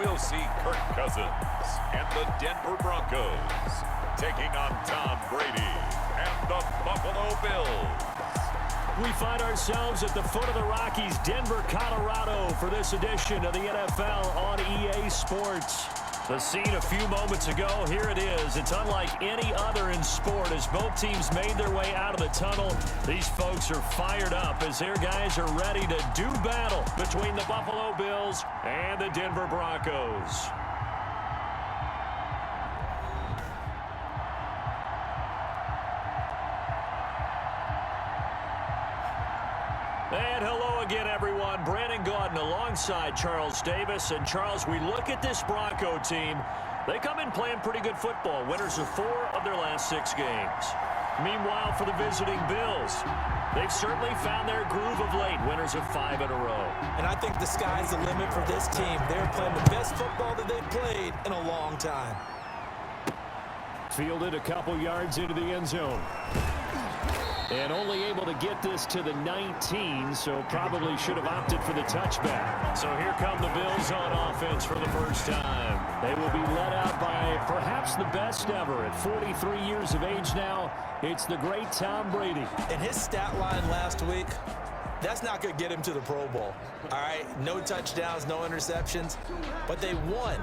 we'll see Kirk Cousins and the Denver Broncos taking on Tom Brady and the Buffalo Bills. We find ourselves at the foot of the Rockies, Denver, Colorado, for this edition of the NFL on EA Sports. The scene a few moments ago, here it is. It's unlike any other in sport as both teams made their way out of the tunnel. These folks are fired up as their guys are ready to do battle between the Buffalo Bills and the Denver Broncos. And hello again, everyone. Brandon Gaudin alongside Charles Davis. And Charles, we look at this Bronco team. They come in playing pretty good football. Winners of 4 of their last 6 games. Meanwhile, for the visiting Bills, they've certainly found their groove of late. Winners of 5 in a row. And I think the sky's the limit for this team. They're playing the best football that they've played in a long time. Fielded a couple yards into the end zone. And only able to get this to the 19, so probably should have opted for the touchback. So here come the Bills on offense for the first time. They will be led out by perhaps the best ever. At 43 years of age now, it's the great Tom Brady. And his stat line last week, that's not going to get him to the Pro Bowl. All right, no touchdowns, no interceptions, but they won.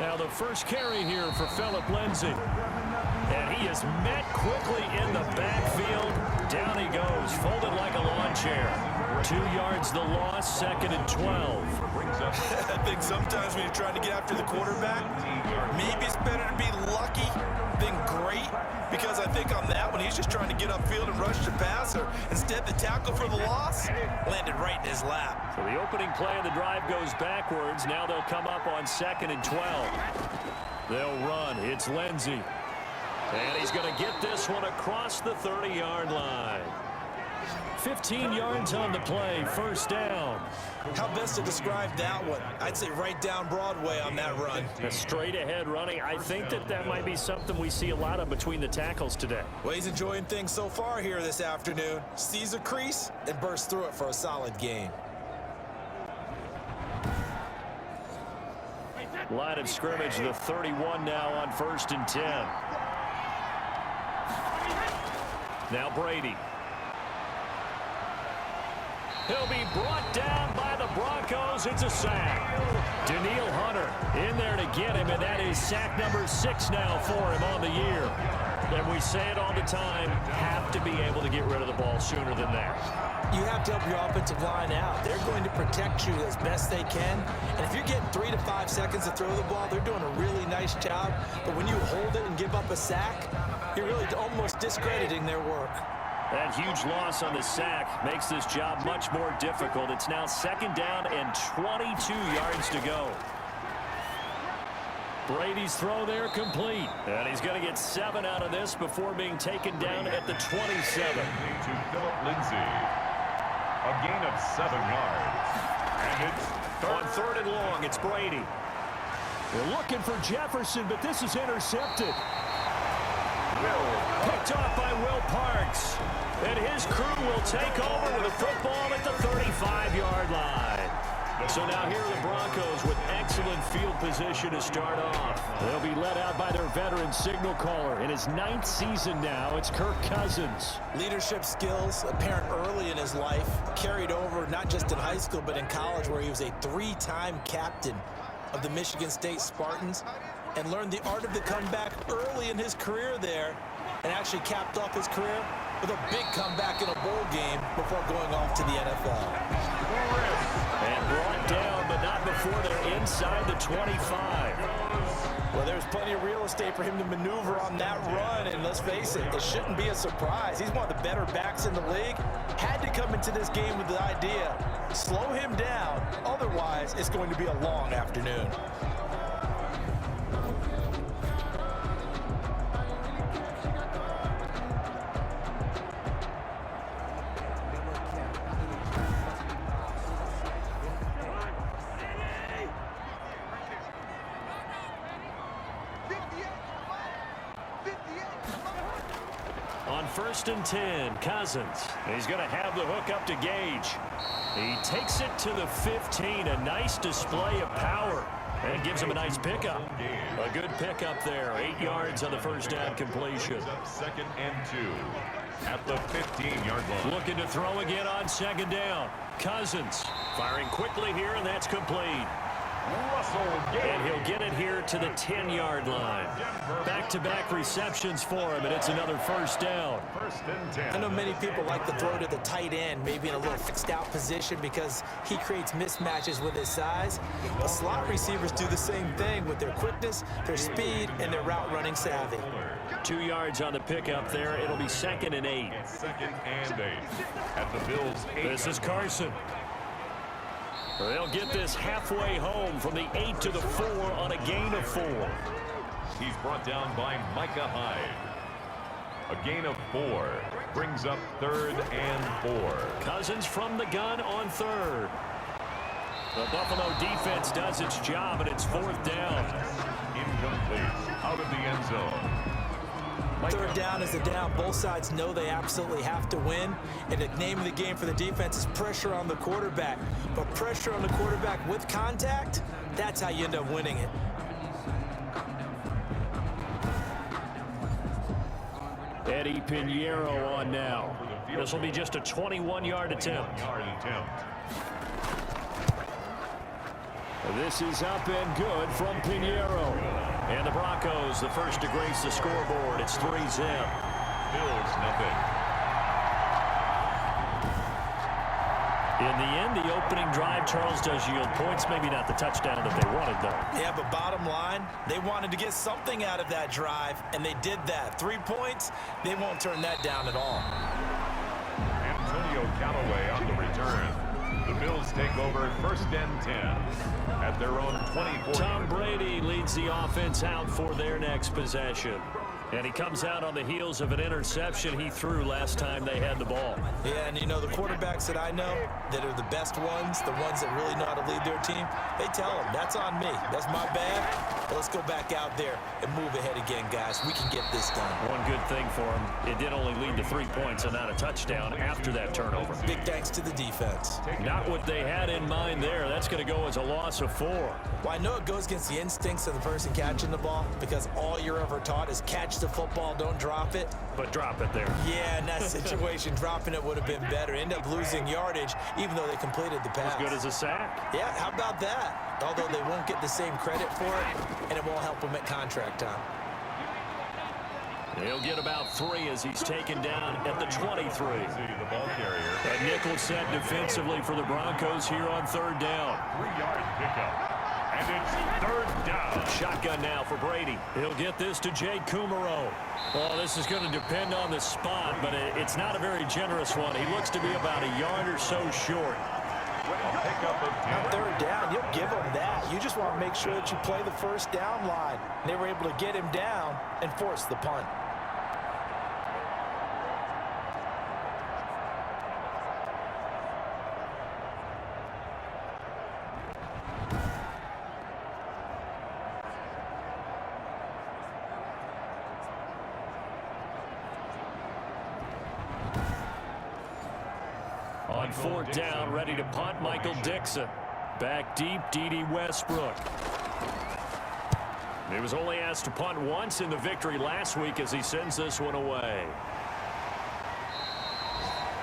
Now the first carry here for Phillip Lindsey. And he is met quickly in the backfield. Down he goes, folded like a lawn chair. 2 yards the loss, 2nd and 12. I think sometimes when you're trying to get after the quarterback, maybe it's better to be lucky than great. Because I think on that one, he's just trying to get upfield and rush the passer. Instead, the tackle for the loss landed right in his lap. So the opening play of the drive goes backwards. Now they'll come up on 2nd and 12. They'll run. It's Lindsey. And he's going to get this one across the 30-yard line. 15 yards on the play, first down. How best to describe that one? I'd say right down Broadway on that run. A straight ahead running. I think that might be something we see a lot of between the tackles today. Well, he's enjoying things so far here this afternoon. Sees a crease and bursts through it for a solid gain. Line of scrimmage, the 31 now on 1st and 10. Now Brady. He'll be brought down by the Broncos. It's a sack. Danielle Hunter in there to get him, and that is sack number 6 now for him on the year. And we say it all the time, have to be able to get rid of the ball sooner than that. You have to help your offensive line out. They're going to protect you as best they can. And if you're getting 3 to 5 seconds to throw the ball, they're doing a really nice job. But when you hold it and give up a sack, you're really almost discrediting their work. That huge loss on the sack makes this job much more difficult. It's now 2nd down and 22 yards to go. Brady's throw there complete. And he's going to get 7 out of this before being taken down at the 27. To Phillip Lindsey. A gain of 7 yards. And it's on 3rd and long. It's Brady. They're looking for Jefferson, but this is intercepted. Picked off by Will Parks. And his crew will take over with a football at the 35-yard line. So now here are the Broncos with excellent field position to start off. They'll be led out by their veteran signal caller. In his 9th season now, it's Kirk Cousins. Leadership skills apparent early in his life, carried over not just in high school but in college, where he was a 3-time captain of the Michigan State Spartans and learned the art of the comeback early in his career there, and actually capped off his career with a big comeback in a bowl game before going off to the NFL. And brought down, but not before they're inside the 25. Well, there's plenty of real estate for him to maneuver on that run, and let's face it, it shouldn't be a surprise. He's one of the better backs in the league. Had to come into this game with the idea, slow him down, otherwise it's going to be a long afternoon. 1st and 10. Cousins. He's going to have the hook up to Gage. He takes it to the 15. A nice display of power. And gives him a nice pickup. A good pickup there. 8 yards on the first down completion. 2nd and 2 at the 15-yard line. Looking to throw again on 2nd down. Cousins firing quickly here, and that's complete. And he'll get it here to the 10-yard line. Back-to-back receptions for him, and it's another first down. 1st and 10. I know many people like to throw to the tight end, maybe in a little fixed-out position because he creates mismatches with his size. But slot receivers do the same thing with their quickness, their speed, and their route-running savvy. 2 yards on the pickup there. It'll be 2nd and 8. 2nd and 8 at the Bills' 8. This is Carson. They'll get this halfway home from the 8 to the 4 on a gain of 4. He's brought down by Micah Hyde. A gain of 4 brings up 3rd and 4. Cousins from the gun on 3rd. The Buffalo defense does its job, and it's 4th down. Incomplete. Out of the end zone. 3rd down is a down. Both sides know they absolutely have to win. And the name of the game for the defense is pressure on the quarterback. But pressure on the quarterback with contact, that's how you end up winning it. Eddie Pinheiro on now. This will be just a 21-yard attempt. This is up and good from Pinheiro. And the Broncos, the first to grace the scoreboard. It's 3-0. Bills nothing. In the end, the opening drive, Charles, does yield points. Maybe not the touchdown that they wanted, though. Yeah, but bottom line, they wanted to get something out of that drive, and they did that. 3 points, they won't turn that down at all. Antonio Callaway on the return. The Bills take over 1st and 10 at their own 24. Tom Brady leads the offense out for their next possession. And he comes out on the heels of an interception he threw last time they had the ball. Yeah, and you know, the quarterbacks that I know that are the best ones, the ones that really know how to lead their team, they tell them, that's on me. That's my bad. But let's go back out there and move ahead again, guys. We can get this done. One good thing for him, it did only lead to 3 points and not a touchdown after that turnover. Big thanks to the defense. Not what they had in mind there. That's going to go as a loss of 4. Well, I know it goes against the instincts of the person catching the ball because all you're ever taught is catch the football, don't drop it. But drop it there. Yeah, in that situation, dropping it would have been better. End up losing yardage, even though they completed the pass. As good as a sack. Yeah, how about that? Although they won't get the same credit for it, and it won't help them at contract time. He'll get about 3 as he's taken down at the 23. The ball carrier. A nickel set defensively for the Broncos here on 3rd down. 3-yard pickup. And it's 3rd down. Shotgun now for Brady. He'll get this to Jay Kumaro. Well, this is going to depend on the spot, but it's not a very generous one. He looks to be about a yard or so short. On 3rd down, you'll give them that. You just want to make sure that you play the first down line. They were able to get him down and force the punt. On 4th down, ready to punt, Michael Dixon. Back deep, D.D. Westbrook. He was only asked to punt once in the victory last week as he sends this one away.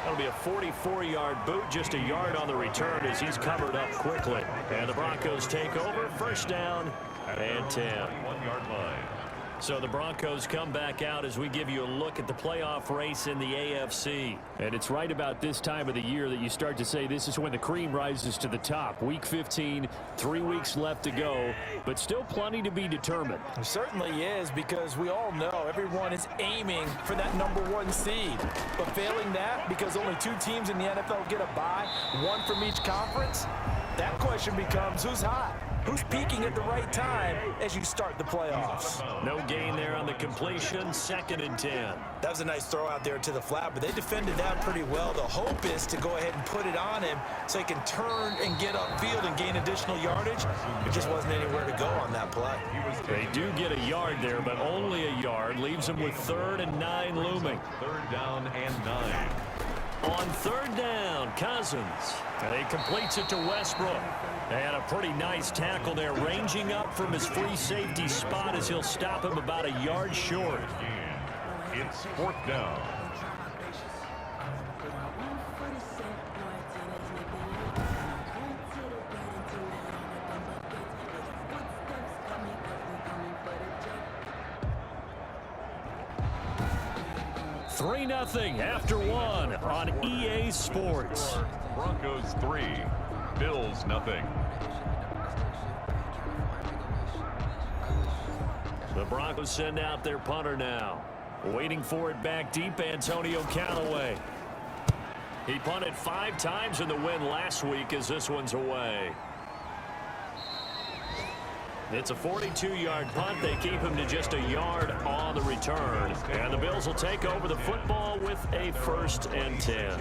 That'll be a 44-yard boot, just a yard on the return as he's covered up quickly. And the Broncos take over, 1st down and 10. 1-yard line. So the Broncos come back out as we give you a look at the playoff race in the AFC. And it's right about this time of the year that you start to say this is when the cream rises to the top. Week 15, 3 weeks left to go, but still plenty to be determined. It certainly is, because we all know everyone is aiming for that #1 seed. But failing that, because only 2 teams in the NFL get a bye, 1 from each conference, that question becomes who's hot? Who's peaking at the right time as you start the playoffs? No gain there on the completion, 2nd and 10. That was a nice throw out there to the flat, but they defended that pretty well. The hope is to go ahead and put it on him so he can turn and get upfield and gain additional yardage. It just wasn't anywhere to go on that play. They do get a yard there, but only a yard. Leaves them with 3rd and 9 looming. 3rd down and 9. On 3rd down, Cousins. And he completes it to Westbrook. And a pretty nice tackle there, ranging up from his free safety spot as he'll stop him about a yard short. It's 4th down. Three 0 after 1 on EA Sports. Broncos 3, Bills 0. The Broncos send out their punter now. Waiting for it back deep, Antonio Callaway. He punted 5 times in the win last week as this one's away. It's a 42-yard punt. They keep him to just a yard on the return. And the Bills will take over the football with a 1st and 10.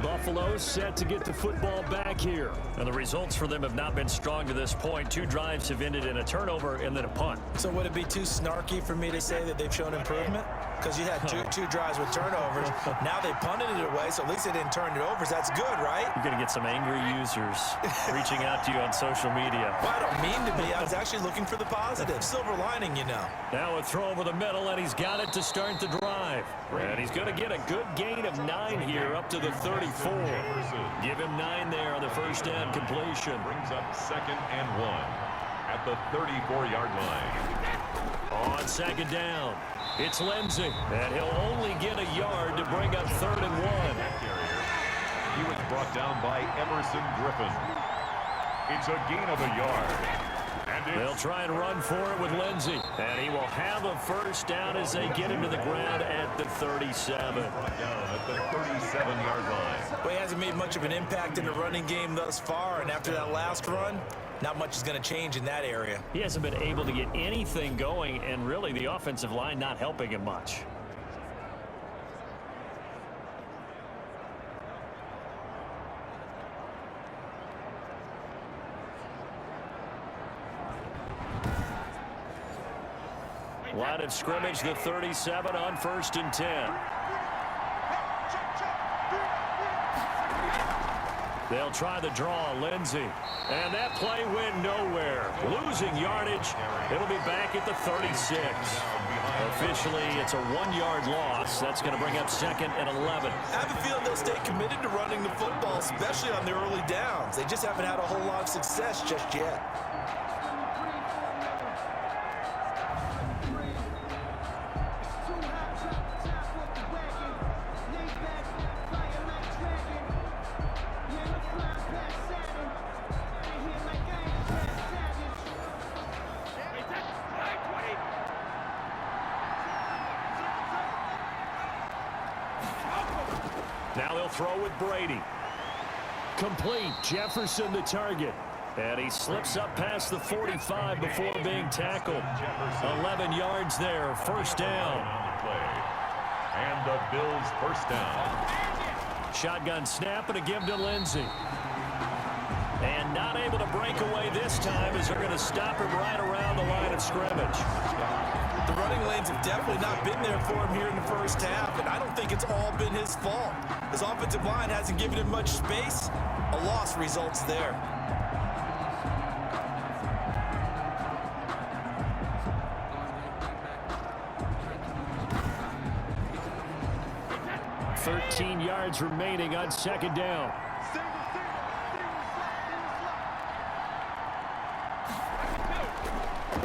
Buffalo's set to get the football back here. And the results for them have not been strong to this point. 2 drives have ended in a turnover and then a punt. So would it be too snarky for me to say that they've shown improvement? Because you had two drives with turnovers. Now they punted it away, so at least they didn't turn it over. So that's good, right? You're going to get some angry users reaching out to you on social media. Well, I don't mean to be. I was actually looking for the positive. Silver lining, you know. Now a throw over the middle, and he's got it to start the drive. And he's going to get a good gain of 9 here up to the 34. Give him 9 there on the 1st down completion. Brings up 2nd and 1 at the 34-yard line. On 2nd down, it's Lindsey, and he'll only get a yard to bring up 3rd and 1. He was brought down by Emerson Griffin. It's a gain of a yard. They'll try and run for it with Lindsey, and he will have a 1st down as they get him to the ground at the 37. At the 37-yard line. Well, he hasn't made much of an impact in the running game thus far, and after that last run, not much is going to change in that area. He hasn't been able to get anything going, and really the offensive line not helping him much. Line of scrimmage, the 37 on 1st and 10. They'll try the draw, Lindsey. And that play went nowhere. Losing yardage. It'll be back at the 36. Officially, it's a 1-yard loss. That's going to bring up 2nd and 11. I have a feeling they'll stay committed to running the football, especially on the early downs. They just haven't had a whole lot of success just yet. Now they'll throw with Brady. Complete. Jefferson the target. And he slips up past the 45 before being tackled. 11 yards there. 1st down. And the Bills' 1st down. Shotgun snap and a give to Lindsey. And not able to break away this time as they're going to stop him right around the line of scrimmage. The running lanes have definitely not been there for him here in the 1st half, and I don't think it's all been his fault. His offensive line hasn't given him much space. A loss results there. $13 yards remaining on 2nd down.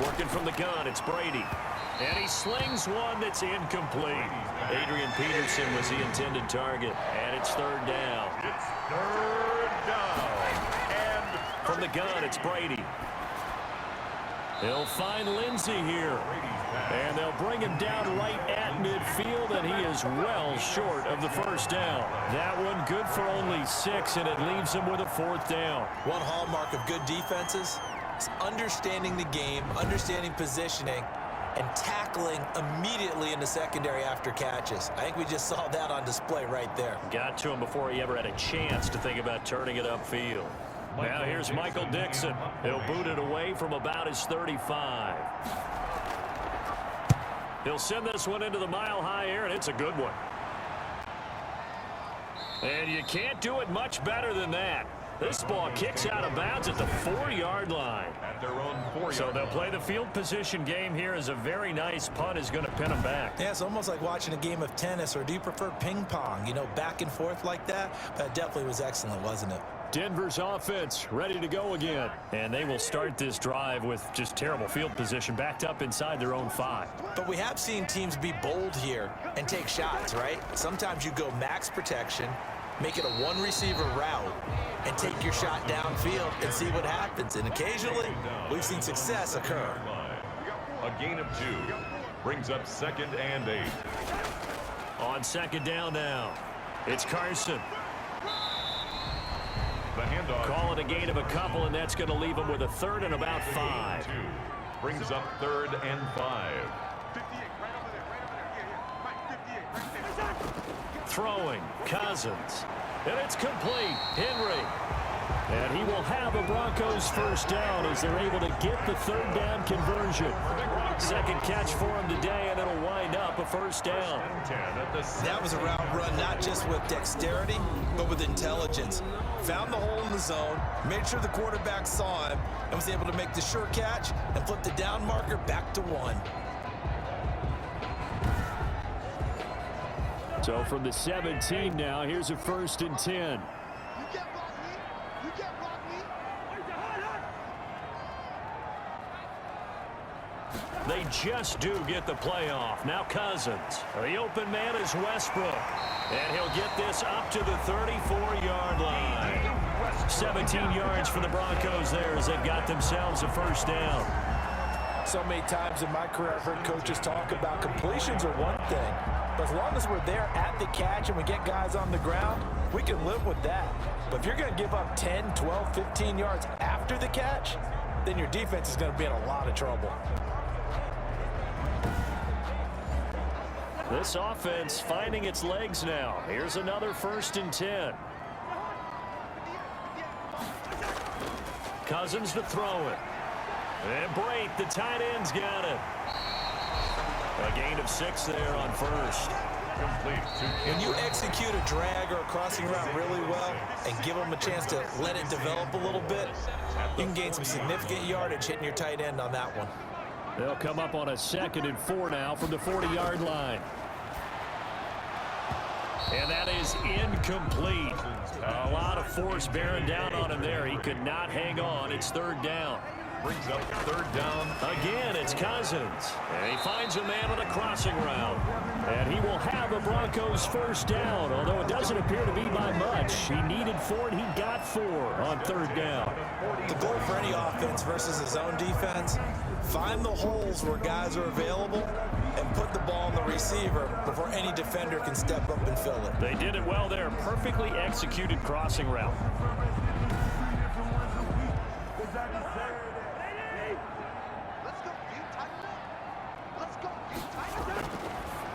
Working from the gun, it's Brady. And he slings one that's incomplete. Adrian Peterson was the intended target. And it's 3rd down. It's 3rd down. And from the gun, it's Brady. They'll find Lindsey here. And they'll bring him down right at midfield, and he is well short of the 1st down. That one good for only 6, and it leaves him with a 4th down. One hallmark of good defenses, takes understanding the game, understanding positioning, and tackling immediately in the secondary after catches. I think we just saw that on display right there. Got to him before he ever had a chance to think about turning it upfield. Now here's Michael Dixon. He'll boot it away from about his 35. He'll send this one into the mile-high air, and it's a good one. And you can't do it much better than that. This ball kicks out of bounds at the 4-yard line. At their own 4-yard So they'll play the field position game here as a very nice punt is going to pin them back. Yeah, it's almost like watching a game of tennis, or do you prefer ping pong? You know, back and forth like that? That definitely was excellent, wasn't it? Denver's offense ready to go again. And they will start this drive with just terrible field position, backed up inside their own 5. But we have seen teams be bold here and take shots, right? Sometimes you go max protection, make it a one-receiver route, and take your shot downfield and see what happens. And occasionally, we've seen success occur. A gain of 2 brings up 2nd and 8. On 2nd down now, it's Carson. The handoff. Call it a gain of a couple, and that's going to leave him with a 3rd and about 5. 2 brings up 3rd and 5. Throwing, Cousins. And it's complete. Henry. And he will have a Broncos first down as they're able to get the 3rd down conversion. 2nd catch for him today, and it'll wind up a first down. That was a route run not just with dexterity, but with intelligence. Found the hole in the zone, made sure the quarterback saw him, and was able to make the sure catch and flip the down marker back to 1. So from the 17 now, here's a 1st and 10. They just do get the playoff. Now Cousins. The open man is Westbrook. And he'll get this up to the 34-yard line. 17 yards for the Broncos there as they've got themselves a first down. So many times in my career, I've heard coaches talk about completions are one thing. But as long as we're there at the catch and we get guys on the ground, we can live with that. But if you're going to give up 10, 12, 15 yards after the catch, then your defense is going to be in a lot of trouble. This offense finding its legs now. Here's another 1st and 10. Cousins to throw it. And Brate, the tight end's got it. A gain of 6 there on 1st. When you execute a drag or a crossing route really well and give them a chance to let it develop a little bit, you can gain some significant yardage hitting your tight end on that one. They'll come up on a 2nd and 4 now from the 40-yard line. And that is incomplete. A lot of force bearing down on him there. He could not hang on. It's 3rd down. Brings up 3rd down. Again, it's Cousins. And he finds a man on a crossing route. And he will have a Broncos first down, although it doesn't appear to be by much. He needed 4, and he got 4 on 3rd down. The goal for any offense versus his own defense, find the holes where guys are available and put the ball on the receiver before any defender can step up and fill it. They did it well there. Perfectly executed crossing route.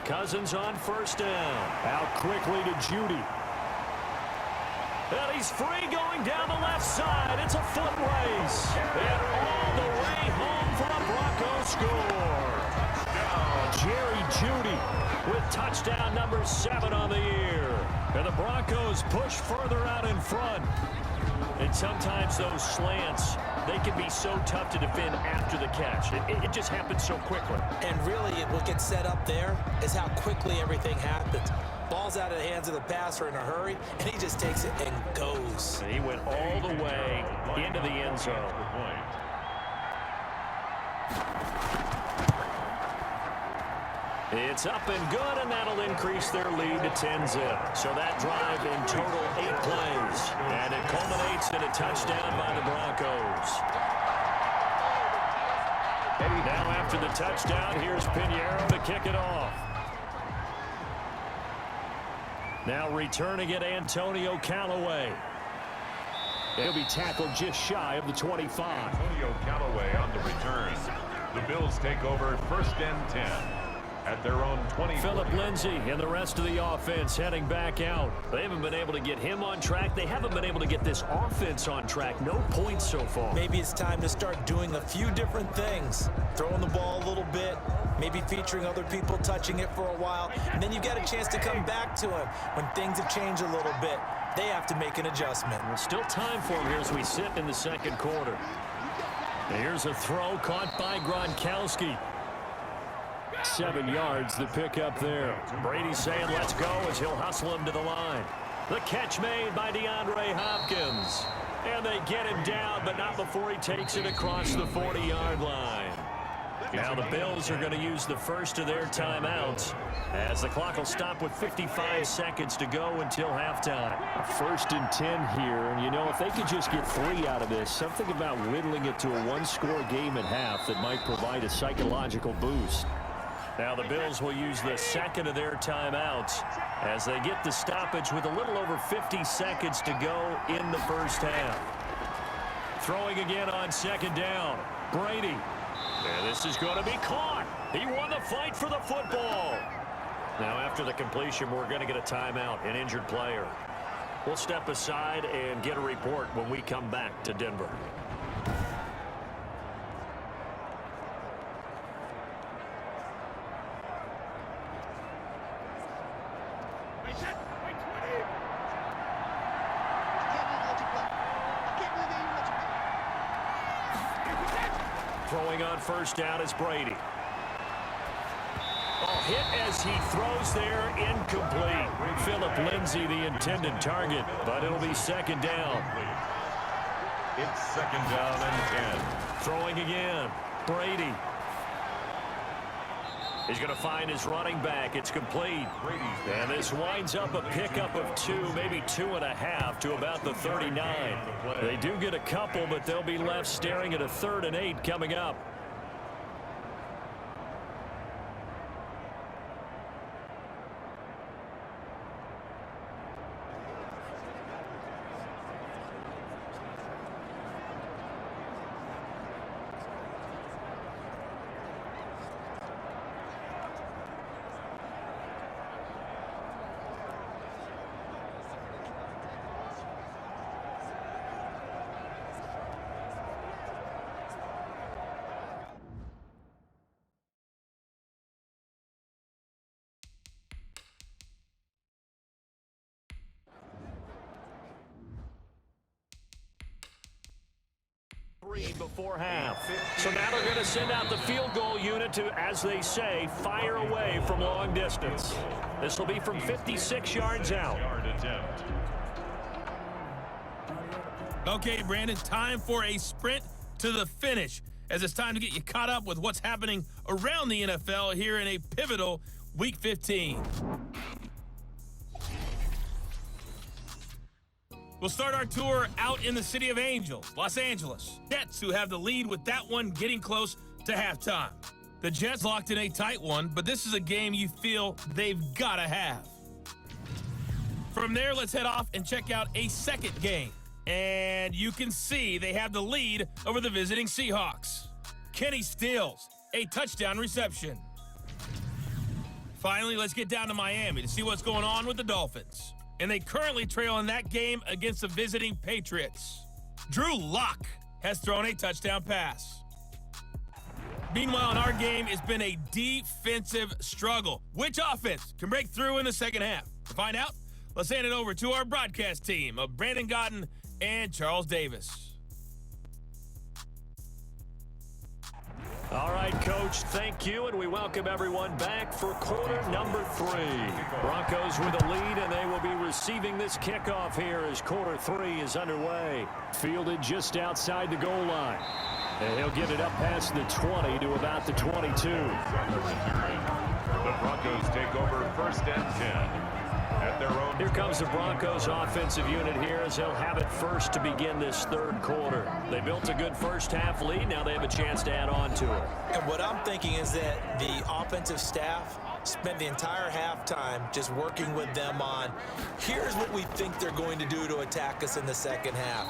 Cousins on 1st down. Out quickly to Judy. And he's free going down the left side. It's a foot race. And all the way home for a Broncos score. Jerry Judy with touchdown number 7 on the year. And the Broncos push further out in front. And sometimes those slants, they can be so tough to defend after the catch. It just happens so quickly. And really, what gets set up there is how quickly everything happens. Ball's out of the hands of the passer in a hurry, and he just takes it and goes. And he went all the way into the end zone. It's up and good, and that'll increase their lead to 10-zip. So that drive in total 8 plays. And it culminates in a touchdown by the Broncos. Now after the touchdown, here's Pinheiro to kick it off. Now returning it, Antonio Callaway. He'll be tackled just shy of the 25. Antonio Callaway on the return. The Bills take over 1st and 10 at their own 20. Phillip Lindsey and the rest of the offense heading back out. They haven't been able to get him on track. They haven't been able to get this offense on track. No points so far. Maybe it's time to start doing a few different things. Throwing the ball a little bit, maybe featuring other people touching it for a while, and then you've got a chance to come back to him when things have changed a little bit. They have to make an adjustment. There's still time for him here as we sit in the second quarter. And here's a throw caught by Gronkowski. 7 yards, the pickup there. Brady saying let's go as he'll hustle him to the line. The catch made by DeAndre Hopkins. And they get him down, but not before he takes it across the 40-yard line. Now the Bills are going to use the first of their timeouts as the clock will stop with 55 seconds to go until halftime. 1st and 10 here, and you know, if they could just get 3 out of this, something about whittling it to a 1-score game at half that might provide a psychological boost. Now the Bills will use the second of their timeouts as they get the stoppage with a little over 50 seconds to go in the first half. Throwing again on 2nd down. Brady. And this is going to be caught. He won the fight for the football. Now after the completion, we're going to get a timeout, an injured player. We'll step aside and get a report when we come back to Denver. Throwing on 1st down is Brady. Oh, hit as he throws there, incomplete. Phillip Lindsey, the intended target, but it'll be 2nd down. It's 2nd down and 10. Throwing again. Brady. He's going to find his running back. It's complete. And this winds up a pickup of 2, maybe 2.5 to about the 39. They do get a couple, but they'll be left staring at a 3rd and 8 coming up. Before half. So now they're going to send out the field goal unit to, as they say, fire away from long distance. This will be from 56 yards out. Okay, Brandon, time for a sprint to the finish, as it's time to get you caught up with what's happening around the NFL here in a pivotal Week 15. We'll start our tour out in the City of Angels, Los Angeles. Jets, who have the lead with that one getting close to halftime. The Jets locked in a tight one, but this is a game you feel they've got to have. From there, let's head off and check out a second game. And you can see they have the lead over the visiting Seahawks. Kenny Stills, a touchdown reception. Finally, let's get down to Miami to see what's going on with the Dolphins. And they currently trail in that game against the visiting Patriots. Drew Lock has thrown a touchdown pass. Meanwhile, in our game, it's been a defensive struggle. Which offense can break through in the second half? To find out, let's hand it over to our broadcast team of Brandon Gotten and Charles Davis. All right, Coach, thank you, and we welcome everyone back for quarter number 3. Broncos with a lead, and they will be receiving this kickoff here as quarter 3 is underway. Fielded just outside the goal line. And he'll get it up past the 20 to about the 22. The Broncos take over 1st and 10. At their own. Here comes the Broncos offensive unit here as they'll have it first to begin this 3rd quarter. They built a good first half lead. Now they have a chance to add on to it. And what I'm thinking is that the offensive staff spent the entire halftime just working with them on Here's what we think they're going to do to attack us in the second half.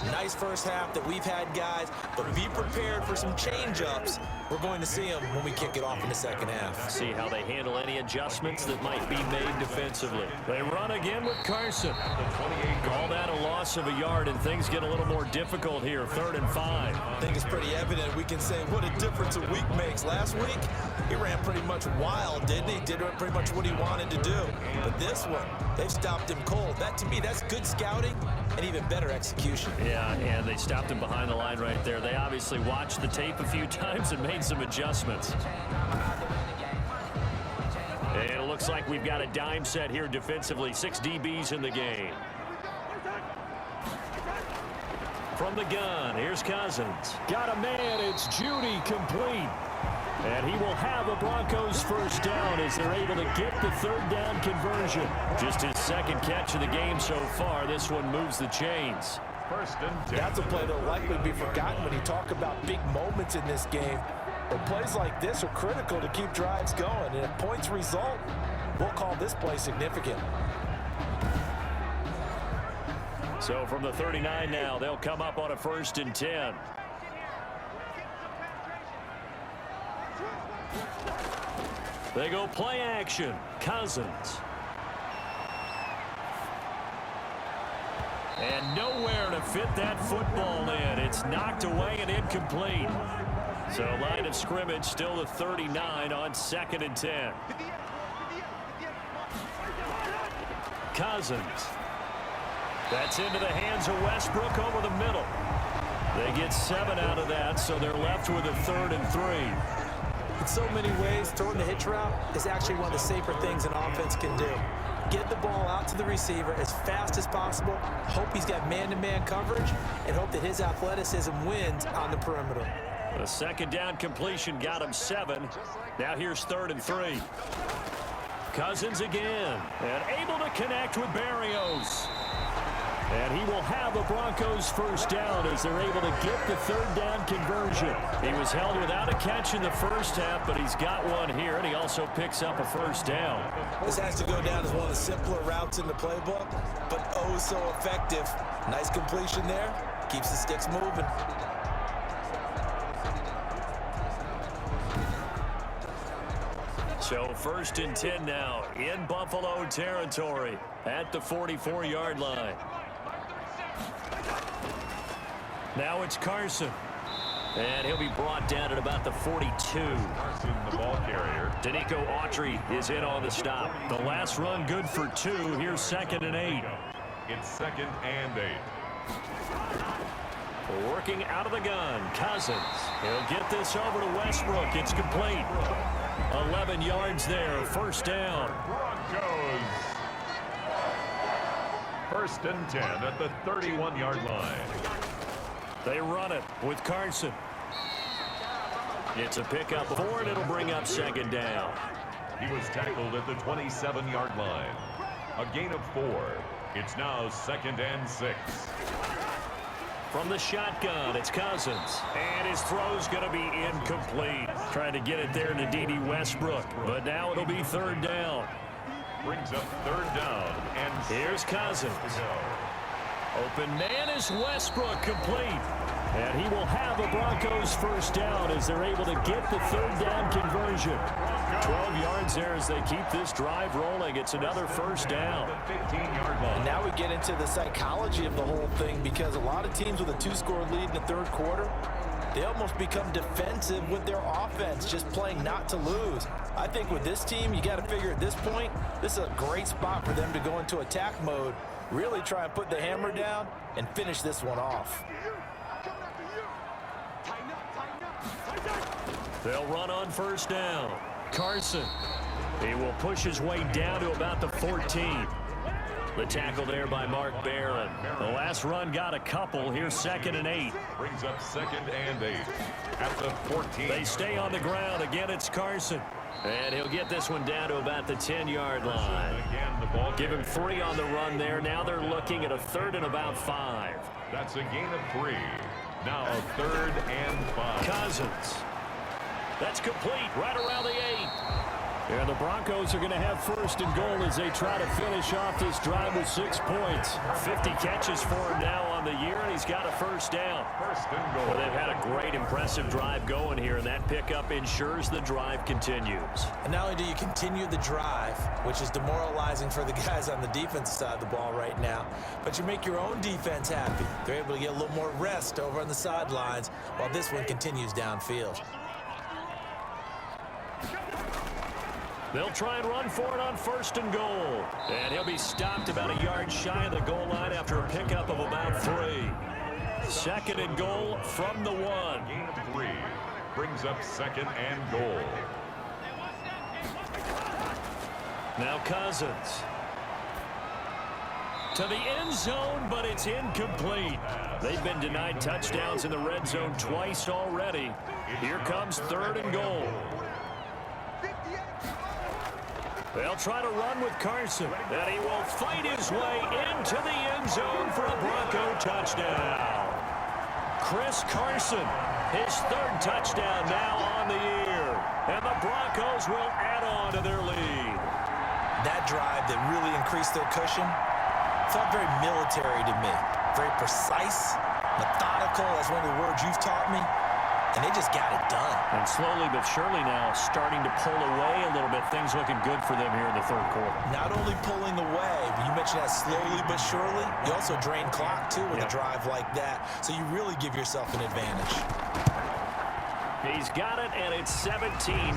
Nice first half that we've had, guys, but be prepared for some change-ups. We're going to see them when we kick it off in the second half. See how they handle any adjustments that might be made defensively. They run again with Carson. Call that a loss of a yard, and things get a little more difficult here. 3rd and 5. I think it's pretty evident. We can say what a difference a week makes. Last week, he ran pretty much wild, didn't he? Did pretty much what he wanted to do. But this one, they've stopped him cold. That, to me, that's good scouting and even better execution. Yeah, and they stopped him behind the line right there. They obviously watched the tape a few times and made some adjustments. And it looks like we've got a dime set here defensively. 6 DBs in the game. From the gun, here's Cousins. Got a man, it's Judy, complete. And he will have a Broncos first down as they're able to get the 3rd down conversion. Just his 2nd catch of the game so far. This one moves the chains. 1st and 10. That's a play that'll likely be forgotten when you talk about big moments in this game. But plays like this are critical to keep drives going. And if points result, we'll call this play significant. So from the 39 now, they'll come up on a 1st and 10. They go play action. Cousins. And nowhere to fit that football in. It's knocked away and incomplete. So line of scrimmage still the 39 on 2nd and 10. Cousins. That's into the hands of Westbrook over the middle. They get 7 out of that, so they're left with a 3rd and 3. In so many ways, throwing the hitch route is actually one of the safer things an offense can do. Get the ball out to the receiver as fast as possible, hope he's got man-to-man coverage, and hope that his athleticism wins on the perimeter. The 2nd down completion got him 7. Now here's 3rd and 3. Cousins again, and able to connect with Barrios. And he will have a Broncos first down as they're able to get the 3rd down conversion. He was held without a catch in the first half, but he's got one here, and he also picks up a first down. This has to go down as one of the simpler routes in the playbook, but oh so effective. Nice completion there. Keeps the sticks moving. So 1st and 10 now in Buffalo territory at the 44-yard line. Now it's Carson. And he'll be brought down at about the 42. Carson, the ball carrier. Danico Autry is in on the stop. The last run good for 2. Here's 2nd and 8. It's 2nd and 8. Working out of the gun, Cousins. He'll get this over to Westbrook. It's complete. 11 yards there, first down. Broncos. 1st and 10 at the 31-yard line. They run it with Carson. It's a pickup 4, and it'll bring up 2nd down. He was tackled at the 27-yard line. A gain of 4. It's now 2nd and 6. From the shotgun, it's Cousins. And his throw's going to be incomplete. Trying to get it there to D.D. Westbrook. But now it'll be 3rd down. Brings up 3rd down. And here's Cousins. Open man is Westbrook, complete. And he will have a Broncos first down as they're able to get the 3rd down conversion. 12 yards there as they keep this drive rolling. It's another first down. 15-yard line. And now we get into the psychology of the whole thing, because a lot of teams with a 2-score lead in the 3rd quarter, they almost become defensive with their offense, just playing not to lose. I think with this team, you got to figure at this point, this is a great spot for them to go into attack mode, really try and put the hammer down and finish this one off. They'll run on first down. Carson. He will push his way down to about the 14. The tackle there by Mark Barron. The last run got a couple. Here's 2nd and 8. Brings up 2nd and 8 at the 14. They stay on the ground. Again, it's Carson. And he'll get this one down to about the 10-yard line. Again, the ball Give him 3 on the run there. Now they're looking at a 3rd and about 5. That's a gain of 3. Now 3rd and 5. Cousins. That's complete right around the 8. And the Broncos are going to have first and goal as they try to finish off this drive with 6 points. 50 catches for him now on the year, and he's got a first down. First and goal. Well, they've had a great, impressive drive going here, and that pickup ensures the drive continues. And not only do you continue the drive, which is demoralizing for the guys on the defensive side of the ball right now, but you make your own defense happy. They're able to get a little more rest over on the sidelines while this one continues downfield. They'll try and run for it on first and goal. And he'll be stopped about a yard shy of the goal line after a pickup of about 3. Second and goal from the 1. Gain of 3 brings up second and goal. Now Cousins. To the end zone, but it's incomplete. They've been denied touchdowns in the red zone twice already. Here comes third and goal. They'll try to run with Carson, and he will fight his way into the end zone for a Bronco touchdown. Chris Carson, his 3rd touchdown now on the year, and the Broncos will add on to their lead. That drive that really increased their cushion felt very military to me. Very precise, methodical, that's one of the words you've taught me. And they just got it done. And slowly but surely now starting to pull away a little bit. Things looking good for them here in the 3rd quarter. Not only pulling away, but you mentioned that slowly but surely. You also drain clock, too, with a drive like that. So you really give yourself an advantage. He's got it, and it's 17-0.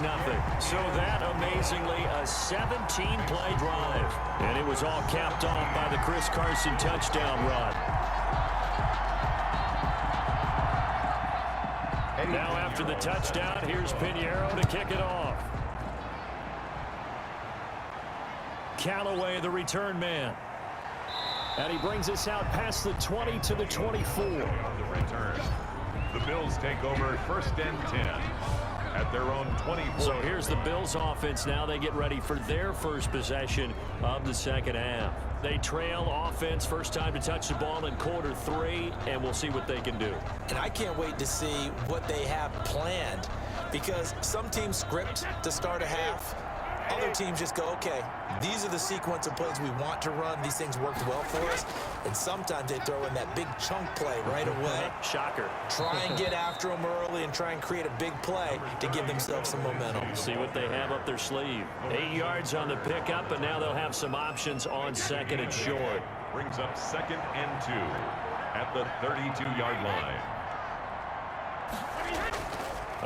So that, amazingly, a 17-play drive. And it was all capped off by the Chris Carson touchdown run. Now after the touchdown, here's Pinheiro to kick it off. Callaway, the return man. And he brings us out past the 20 to the 24. The return. The Bills take over first and 10 at their own 24. So here's the Bills offense now. They get ready for their first possession of the second half. They trail offense, first time to touch the ball in quarter 3, and we'll see what they can do. And I can't wait to see what they have planned, because some teams script to start a half. Other teams just go, okay, these are the sequence of plays we want to run. These things worked well for us. And sometimes they throw in that big chunk play right away. Shocker. Try and get after them early and try and create a big play to give themselves some momentum. See what they have up their sleeve. 8 yards on the pickup, and now they'll have some options on second and short. Brings up second and 2 at the 32-yard line.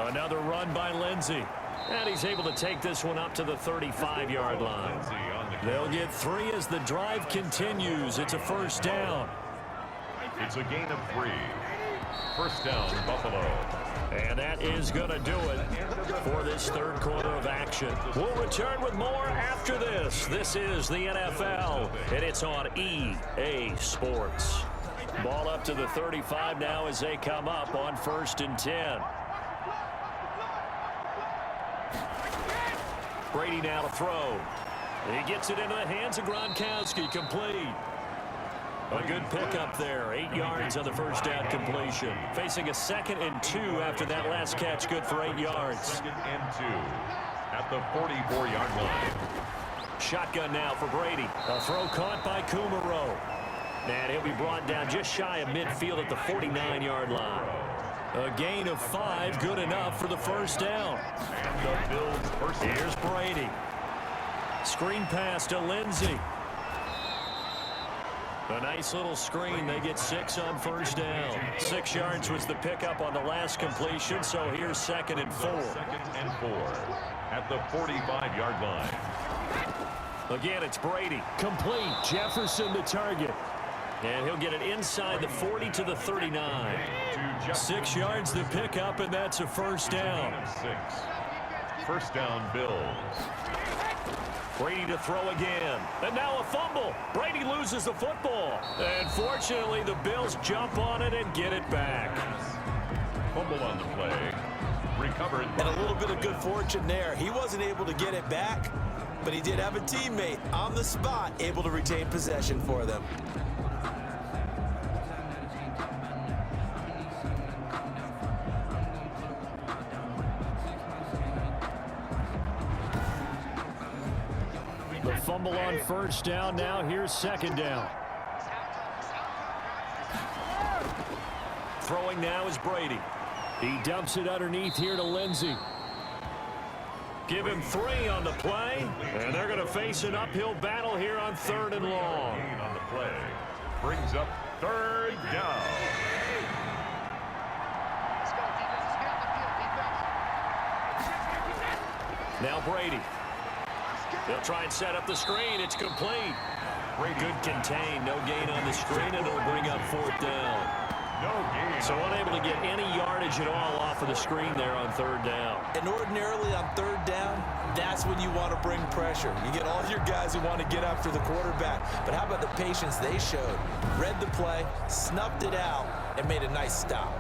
Another run by Lindsey. And he's able to take this one up to the 35-yard line. They'll get 3 as the drive continues. It's a first down. It's a gain of 3. First down, Buffalo. And that is going to do it for this 3rd quarter of action. We'll return with more after this. This is the NFL, and it's on EA Sports. Ball up to the 35 now as they come up on first and 10. Brady now to throw. He gets it into the hands of Gronkowski. Complete. A good pickup there. 8 yards on the first down completion. Facing a 2nd and 2 after that last catch. Good for 8 yards. 2nd and 2 at the 44-yard line. Shotgun now for Brady. A throw caught by Kumaro. And he'll be brought down just shy of midfield at the 49-yard line. A gain of 5, good enough for the first down. And the Bills first. Here's Brady. Screen pass to Lindsey. A nice little screen. They get 6 on first down. 6 yards was the pickup on the last completion, so here's 2nd and 4. 2nd and 4 at the 45-yard line. Again, it's Brady. Complete. Jefferson the target. And he'll get it inside the 40 to the 39. 6 yards the pickup, and that's a first down. 6. First down, Bills. Brady to throw again. And now a fumble. Brady loses the football. And fortunately, the Bills jump on it and get it back. Fumble on the play. Recovered. And a little bit of good fortune there. He wasn't able to get it back, but he did have a teammate on the spot able to retain possession for them. fumble on first down. Now here's second down. Throwing now is Brady. He dumps it underneath here to Lindsey. Give him 3 on the play, and they're going to face an uphill battle here on 3rd and long. On the play brings up 3rd down. Now Brady. They'll try and set up the screen. It's complete. Good contain. No gain on the screen, and it'll bring up 4th down. No gain. So unable to get any yardage at all off of the screen there on 3rd down. And ordinarily on 3rd down, that's when you want to bring pressure. You get all your guys who want to get after the quarterback. But how about the patience they showed? Read the play, snuffed it out, and made a nice stop.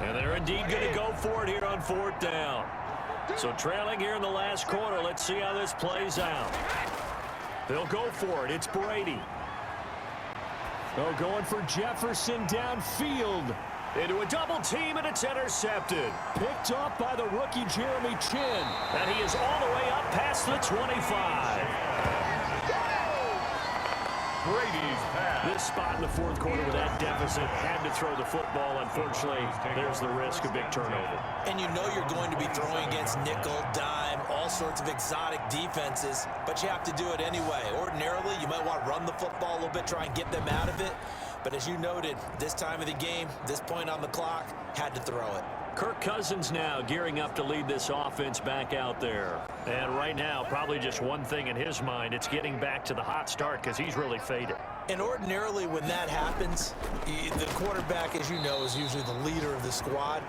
And they're indeed going to go for it here on 4th down. So trailing here in the last quarter. Let's see how this plays out. They'll go for it. It's Brady. Oh, going for Jefferson downfield. Into a double team, and it's intercepted. Picked off by the rookie Jeremy Chin. And he is all the way up past the 25. Brady's pass. This spot in the 4th quarter with that deficit, had to throw the football. Unfortunately, there's the risk of big turnover. And you know you're going to be throwing against nickel, dime, all sorts of exotic defenses, but you have to do it anyway. Ordinarily, you might want to run the football a little bit, try and get them out of it. But as you noted, this time of the game, this point on the clock, had to throw it. Kirk Cousins now gearing up to lead this offense back out there. And right now, probably just one thing in his mind. It's getting back to the hot start because he's really faded. And ordinarily when that happens, the quarterback, as you know, is usually the leader of the squad.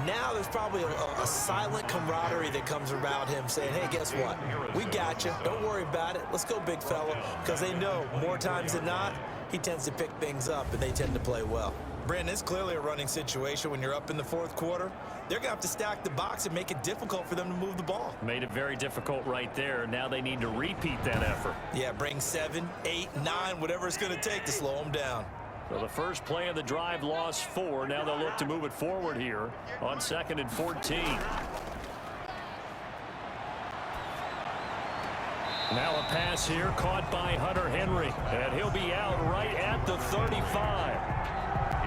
Now there's probably a silent camaraderie that comes around him saying, hey, guess what? We got you. Don't worry about it. Let's go, big fella. Because they know more times than not, he tends to pick things up, and they tend to play well. Brandon, it's clearly a running situation when you're up in the 4th quarter. They're going to have to stack the box and make it difficult for them to move the ball. Made it very difficult right there. Now they need to repeat that effort. Yeah, bring 7, 8, 9, whatever it's going to take to slow them down. So the first play of the drive lost 4. Now they'll look to move it forward here on 2nd and 14. Now a pass here caught by Hunter Henry, and he'll be out right at the 35.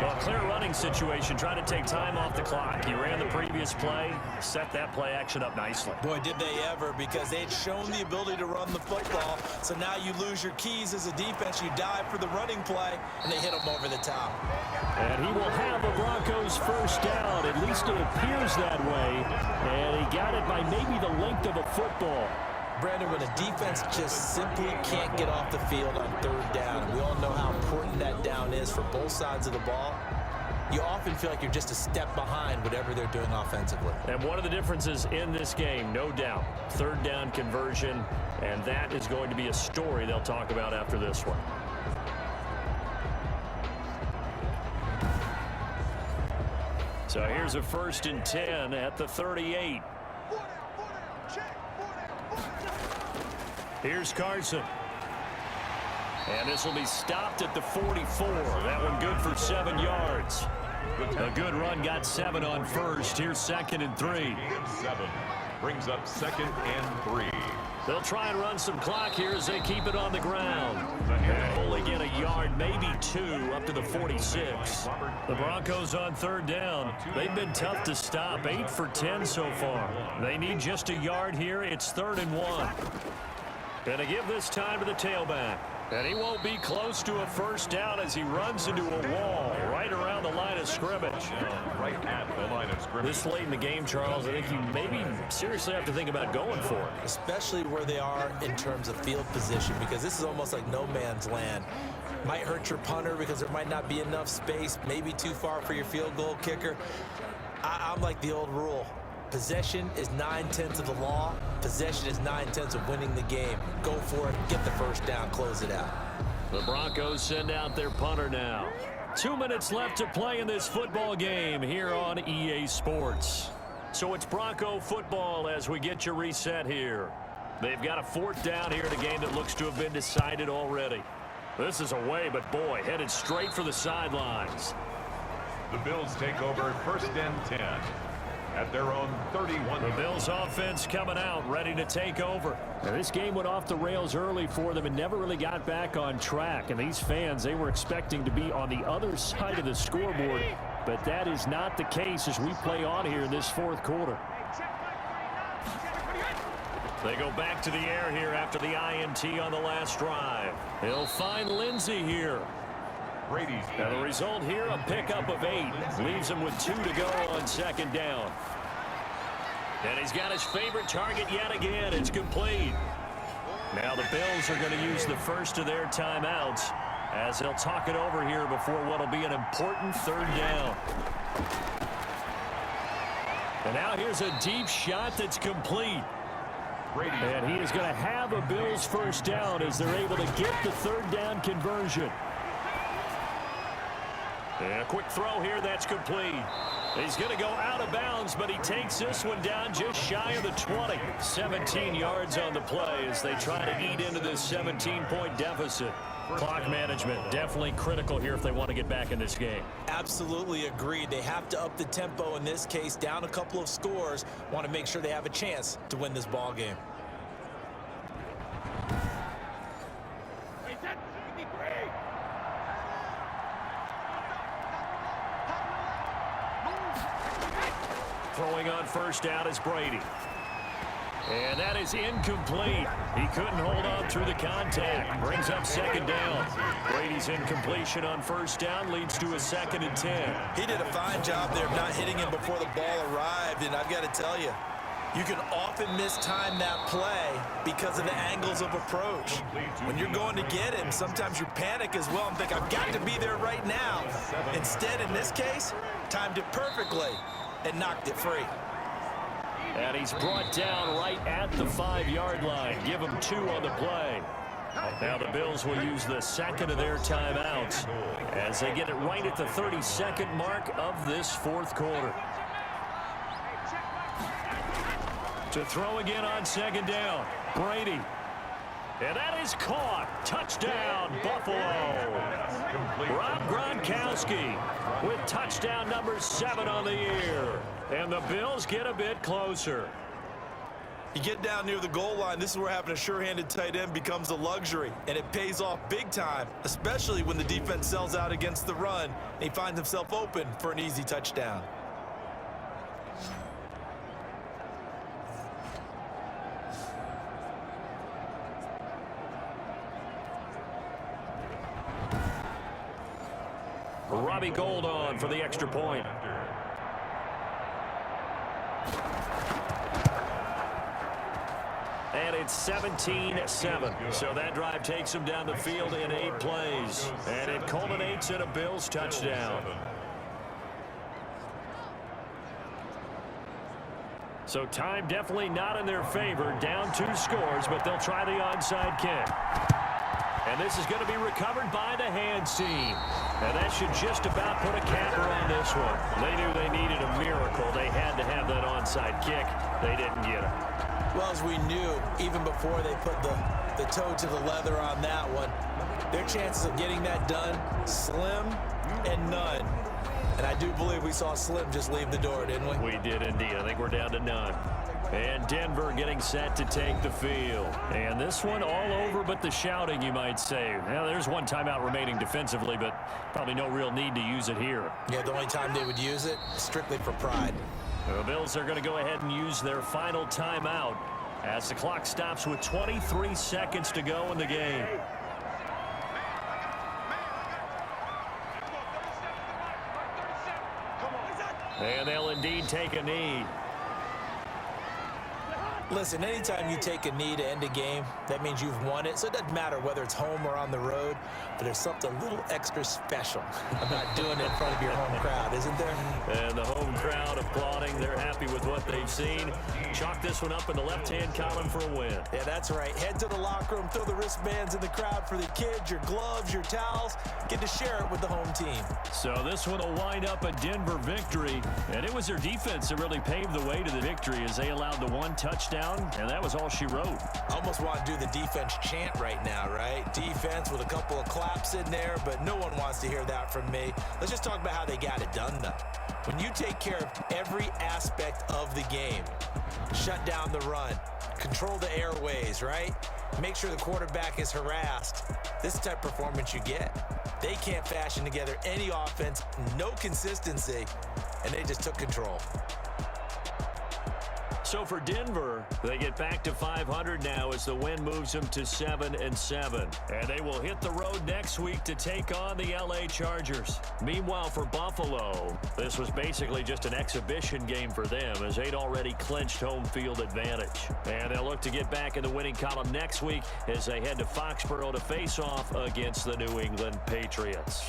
Well, clear running situation, trying to take time off the clock. He ran the previous play, set that play action up nicely. Boy, did they ever, because they had shown the ability to run the football. So now you lose your keys as a defense. You dive for the running play, and they hit them over the top. And he will have the Broncos first down. At least it appears that way. And he got it by maybe the length of a football. Brandon, when a defense just simply can't get off the field on 3rd down, and we all know how important that down is for both sides of the ball, you often feel like you're just a step behind whatever they're doing offensively. And one of the differences in this game, no doubt, 3rd down conversion, and that is going to be a story they'll talk about after this one. So here's a 1st and 10 at the 38. Here's Carson. And this will be stopped at the 44. That one good for 7 yards. A good run, got 7 on first. Here's 2nd and 3. 7 brings up 2nd and 3. They'll try and run some clock here as they keep it on the ground. And only get a yard, maybe 2, up to the 46. The Broncos on 3rd down. They've been tough to stop, 8 for 10 so far. They need just a yard here. It's 3rd and 1. Going to give this time to the tailback. And he won't be close to a first down as he runs into a wall right around the line of scrimmage. Right at the line of scrimmage. This late in the game, Charles, I think you maybe seriously have to think about going for it. Especially where they are in terms of field position, because this is almost like no man's land. Might hurt your punter because there might not be enough space, maybe too far for your field goal kicker. I'm like the old rule. Possession is 9/10 of the law. Possession is 9/10 of winning the game. Go for it. Get the first down. Close it out. The Broncos send out their punter now. 2 minutes left to play in this football game here on EA Sports. So it's Bronco football as we get your reset here. They've got a 4th down here in a game that looks to have been decided already. This is away, but boy, headed straight for the sidelines. The Bills take over 1st and 10 at their own 31. The Bills offense coming out, ready to take over. Now, this game went off the rails early for them and never really got back on track. And these fans, they were expecting to be on the other side of the scoreboard. But that is not the case as we play on here in this fourth quarter. They go back to the air here after the INT on the last drive. He'll find Lindsey here. Now the result here, a pickup of 8. Leaves him with 2 to go on 2nd down. And he's got his favorite target yet again. It's complete. Now the Bills are going to use the first of their timeouts as they'll talk it over here before what will be an important 3rd down. And now here's a deep shot that's complete. And he is going to have a Bills 1st down as they're able to get the 3rd down conversion. And a quick throw here, that's complete. He's going to go out of bounds, but he takes this one down just shy of the 20. 17 yards on the play as they try to eat into this 17-point deficit. Clock management definitely critical here if they want to get back in this game. Absolutely agreed. They have to up the tempo in this case, down a couple of scores. Want to make sure they have a chance to win this ball game. Throwing on 1st down is Brady. And that is incomplete. He couldn't hold on through the contact. Brings up 2nd down. Brady's incompletion on 1st down leads to a 2nd and 10. He did a fine job there of not hitting him before the ball arrived. And I've got to tell you, you can often mistime that play because of the angles of approach. When you're going to get him, sometimes you panic as well and think, I've got to be there right now. Instead, in this case, timed it perfectly and knocked it free. And he's brought down right at the 5-yard line. Give him 2 on the play. Now the Bills will use the 2nd of their timeouts as they get it right at the 32nd mark of this 4th quarter. To throw again on 2nd down, Brady. And that is caught. Touchdown, Buffalo. Rob Gronkowski with touchdown number 7 on the year. And the Bills get a bit closer. You get down near the goal line, this is where having a sure-handed tight end becomes a luxury. And it pays off big time, especially when the defense sells out against the run. And he finds himself open for an easy touchdown. Robbie Gould on for the extra point. And it's 17-7. So that drive takes them down the field in 8 plays. And it culminates in a Bills touchdown. So time definitely not in their favor. Down 2 scores, but they'll try the onside kick. And this is going to be recovered by the hands team. And that should just about put a capper on this one. They knew they needed a miracle. They had to have that onside kick. They didn't get it. Well, as we knew, even before they put the toe to the leather on that one, their chances of getting that done, slim and none. And I do believe we saw Slim just leave the door, didn't we? We did indeed. I think we're down to none. And Denver getting set to take the field. And this one all over but the shouting, you might say. Now, there's one timeout remaining defensively, but probably no real need to use it here. Yeah, the only time they would use it, strictly for pride. The Bills are going to go ahead and use their final timeout as the clock stops with 23 seconds to go in the game. And they'll indeed take a knee. Listen, anytime you take a knee to end a game, that means you've won it. So it doesn't matter whether it's home or on the road, but there's something a little extra special about doing it in front of your home crowd, isn't there? And the home crowd applauding. They're happy with what they've seen. Chalk this one up in the left-hand column for a win. Yeah, that's right. Head to the locker room, throw the wristbands in the crowd for the kids, your gloves, your towels. Get to share it with the home team. So this one will wind up a Denver victory. And it was their defense that really paved the way to the victory as they allowed the 1 touchdown touchdown, and that was all she wrote. Almost want to do the defense chant right now, right? Defense with a couple of claps in there, but no one wants to hear that from me. Let's just talk about how they got it done, though. When you take care of every aspect of the game, shut down the run, control the airways, right? Make sure the quarterback is harassed. This is the type of performance you get. They can't fashion together any offense, no consistency, and they just took control. So for Denver, they get back to 500 now as the win moves them to 7-7. And they will hit the road next week to take on the LA Chargers. Meanwhile, for Buffalo, this was basically just an exhibition game for them as they'd already clinched home field advantage. And they'll look to get back in the winning column next week as they head to Foxborough to face off against the New England Patriots.